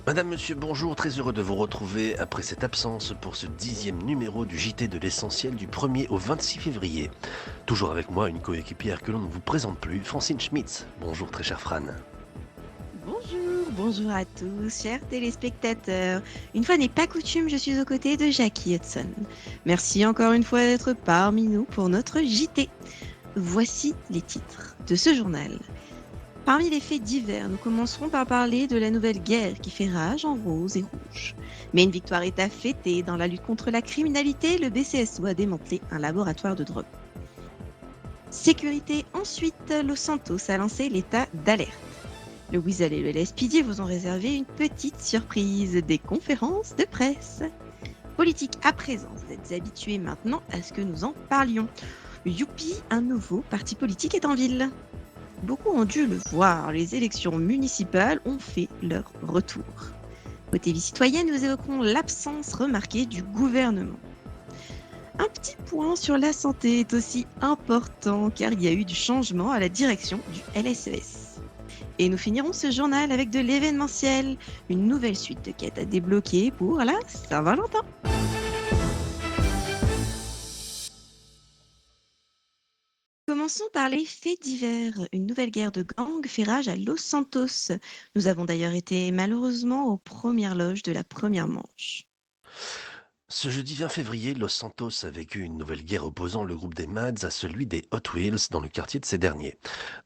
Madame, monsieur, bonjour, très heureux de vous retrouver après cette absence pour ce 10e numéro du JT de l'essentiel du 1er au 26 février. Toujours avec moi une coéquipière que l'on ne vous présente plus, Francine Schmitz. Bonjour très cher Fran. Bonjour à tous, chers téléspectateurs. Une fois n'est pas coutume, je suis aux côtés de Jackie Hudson. Merci encore une fois d'être parmi nous pour notre JT. Voici les titres de ce journal. Parmi les faits divers, nous commencerons par parler de la nouvelle guerre qui fait rage en rose et rouge. Mais une victoire est à fêter dans la lutte contre la criminalité. Le BCSO a démantelé un laboratoire de drogue. Sécurité ensuite, Los Santos a lancé l'état d'alerte. Le Weasel et le LSPD vous ont réservé une petite surprise, des conférences de presse. Politique à présent, vous êtes habitués maintenant à ce que nous en parlions. Youpi, un nouveau parti politique est en ville. Beaucoup ont dû le voir, les élections municipales ont fait leur retour. Côté vie citoyenne, nous évoquerons l'absence remarquée du gouvernement. Un petit point sur la santé est aussi important car il y a eu du changement à la direction du LSES. Et nous finirons ce journal avec de l'événementiel, une nouvelle suite de quêtes à débloquer pour la Saint-Valentin. Commençons par les faits divers. Une nouvelle guerre de gangs fait rage à Los Santos. Nous avons d'ailleurs été malheureusement aux premières loges de la première manche. Ce jeudi 20 février, Los Santos a vécu une nouvelle guerre opposant le groupe des Mads à celui des Hot Wheels dans le quartier de ces derniers.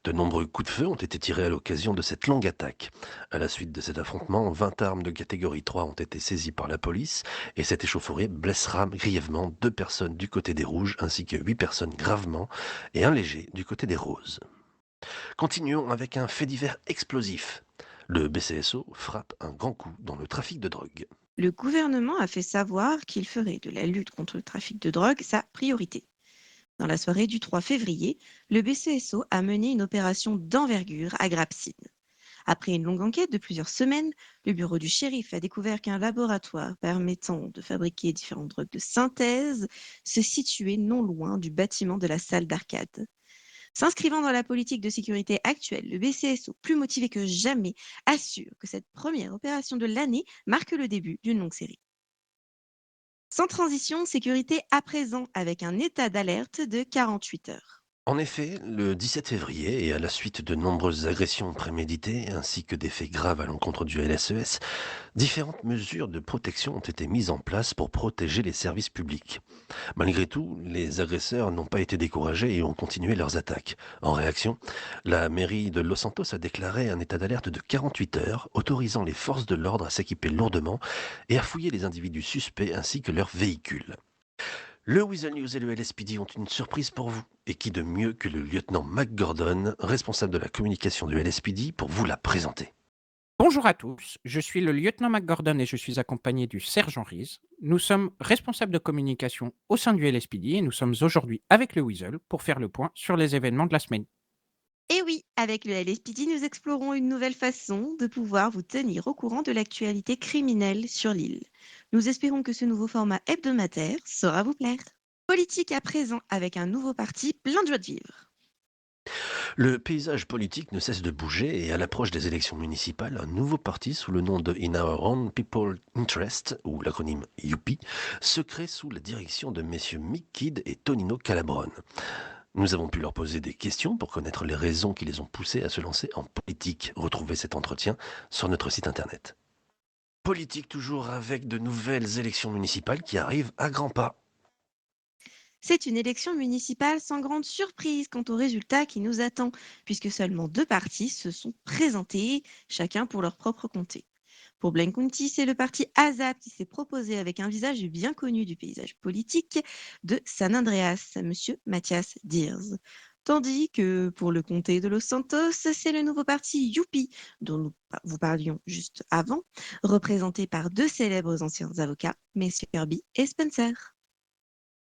De nombreux coups de feu ont été tirés à l'occasion de cette longue attaque. À la suite de cet affrontement, 20 armes de catégorie 3 ont été saisies par la police et cette échauffourée blessera grièvement 2 personnes du côté des rouges ainsi que 8 personnes gravement et un léger du côté des roses. Continuons avec un fait divers explosif. Le BCSO frappe un grand coup dans le trafic de drogue. Le gouvernement a fait savoir qu'il ferait de la lutte contre le trafic de drogue sa priorité. Dans la soirée du 3 février, le BCSO a mené une opération d'envergure à Grapsine. Après une longue enquête de plusieurs semaines, le bureau du shérif a découvert qu'un laboratoire permettant de fabriquer différentes drogues de synthèse se situait non loin du bâtiment de la salle d'arcade. S'inscrivant dans la politique de sécurité actuelle, le BCSO, plus motivé que jamais, assure que cette première opération de l'année marque le début d'une longue série. Sans transition, sécurité à présent avec un état d'alerte de 48 heures. En effet, le 17 février, et à la suite de nombreuses agressions préméditées ainsi que des faits graves à l'encontre du LSES, différentes mesures de protection ont été mises en place pour protéger les services publics. Malgré tout, les agresseurs n'ont pas été découragés et ont continué leurs attaques. En réaction, la mairie de Los Santos a déclaré un état d'alerte de 48 heures, autorisant les forces de l'ordre à s'équiper lourdement et à fouiller les individus suspects ainsi que leurs véhicules. Le Weasel News et le LSPD ont une surprise pour vous. Et qui de mieux que le lieutenant McGordon, responsable de la communication du LSPD, pour vous la présenter. Bonjour à tous, je suis le lieutenant McGordon et je suis accompagné du sergent Reese. Nous sommes responsables de communication au sein du LSPD et nous sommes aujourd'hui avec le Weasel pour faire le point sur les événements de la semaine. Et oui, avec le LSPD, nous explorons une nouvelle façon de pouvoir vous tenir au courant de l'actualité criminelle sur l'île. Nous espérons que ce nouveau format hebdomadaire saura vous plaire. Politique à présent avec un nouveau parti plein de joie de vivre. Le paysage politique ne cesse de bouger et à l'approche des élections municipales, un nouveau parti sous le nom de In Our Own People Interest, ou l'acronyme UPI, se crée sous la direction de messieurs Mick Kidd et Tonino Calabrone. Nous avons pu leur poser des questions pour connaître les raisons qui les ont poussés à se lancer en politique. Retrouvez cet entretien sur notre site internet. Politique toujours avec de nouvelles élections municipales qui arrivent à grands pas. C'est une élection municipale sans grande surprise quant au résultat qui nous attend, puisque seulement deux partis se sont présentés, chacun pour leur propre comté. Pour Blaine County, c'est le parti ASAP qui s'est proposé avec un visage bien connu du paysage politique de San Andreas, Monsieur Mathias Diers. Tandis que pour le comté de Los Santos, c'est le nouveau parti Youpi, dont nous vous parlions juste avant, représenté par deux célèbres anciens avocats, messieurs Kirby et Spencer.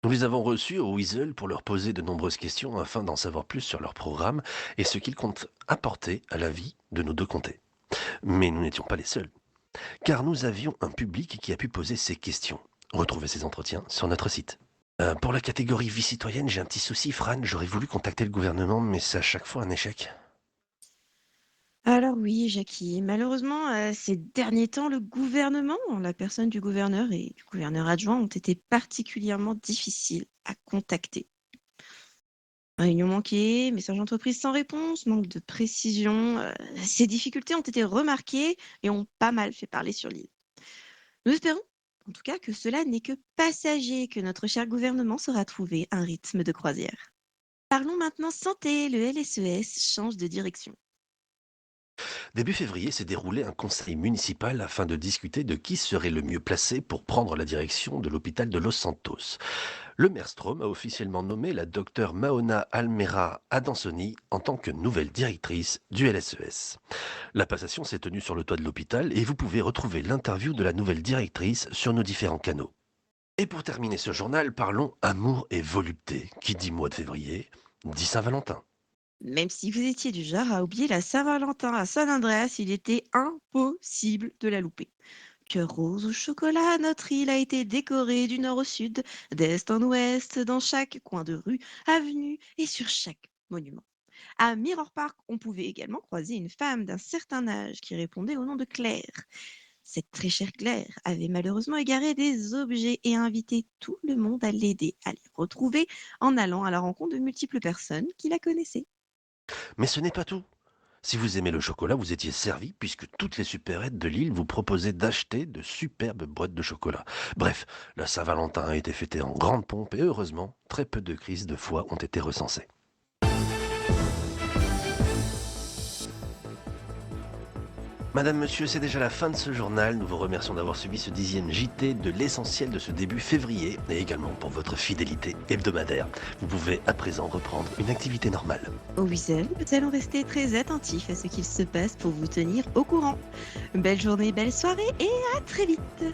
Nous les avons reçus au Weasel pour leur poser de nombreuses questions afin d'en savoir plus sur leur programme et ce qu'ils comptent apporter à la vie de nos deux comtés. Mais nous n'étions pas les seuls, car nous avions un public qui a pu poser ces questions. Retrouvez ces entretiens sur notre site. Pour la catégorie vie citoyenne, j'ai un petit souci, Fran. J'aurais voulu contacter le gouvernement, mais c'est à chaque fois un échec. Alors oui, Jackie, malheureusement, ces derniers temps, le gouvernement, en la personne du gouverneur et du gouverneur adjoint, ont été particulièrement difficiles à contacter. Réunion manquée, message d'entreprise sans réponse, manque de précision, ces difficultés ont été remarquées et ont pas mal fait parler sur l'île. Nous espérons, en tout cas, que cela n'est que passager, que notre cher gouvernement saura trouver un rythme de croisière. Parlons maintenant santé, le LSES change de direction. Début février s'est déroulé un conseil municipal afin de discuter de qui serait le mieux placé pour prendre la direction de l'hôpital de Los Santos. Le maire Strom a officiellement nommé la docteure Maona Almera Adansoni en tant que nouvelle directrice du LSES. La passation s'est tenue sur le toit de l'hôpital et vous pouvez retrouver l'interview de la nouvelle directrice sur nos différents canaux. Et pour terminer ce journal, parlons amour et volupté. Qui dit mois de février, dit Saint-Valentin. Même si vous étiez du genre à oublier la Saint-Valentin à San Andreas, il était impossible de la louper. Cœur rose au chocolat, notre île a été décorée du nord au sud, d'est en ouest, dans chaque coin de rue, avenue et sur chaque monument. À Mirror Park, on pouvait également croiser une femme d'un certain âge qui répondait au nom de Claire. Cette très chère Claire avait malheureusement égaré des objets et invité tout le monde à l'aider à les retrouver en allant à la rencontre de multiples personnes qui la connaissaient. Mais ce n'est pas tout. Si vous aimez le chocolat, vous étiez servi puisque toutes les supérettes de l'île vous proposaient d'acheter de superbes boîtes de chocolat. Bref, la Saint-Valentin a été fêtée en grande pompe et heureusement, très peu de crises de foie ont été recensées. Madame, monsieur, c'est déjà la fin de ce journal. Nous vous remercions d'avoir suivi ce 10e JT de l'essentiel de ce début février et également pour votre fidélité hebdomadaire. Vous pouvez à présent reprendre une activité normale. Au Weasel, nous allons rester très attentifs à ce qu'il se passe pour vous tenir au courant. Belle journée, belle soirée et à très vite.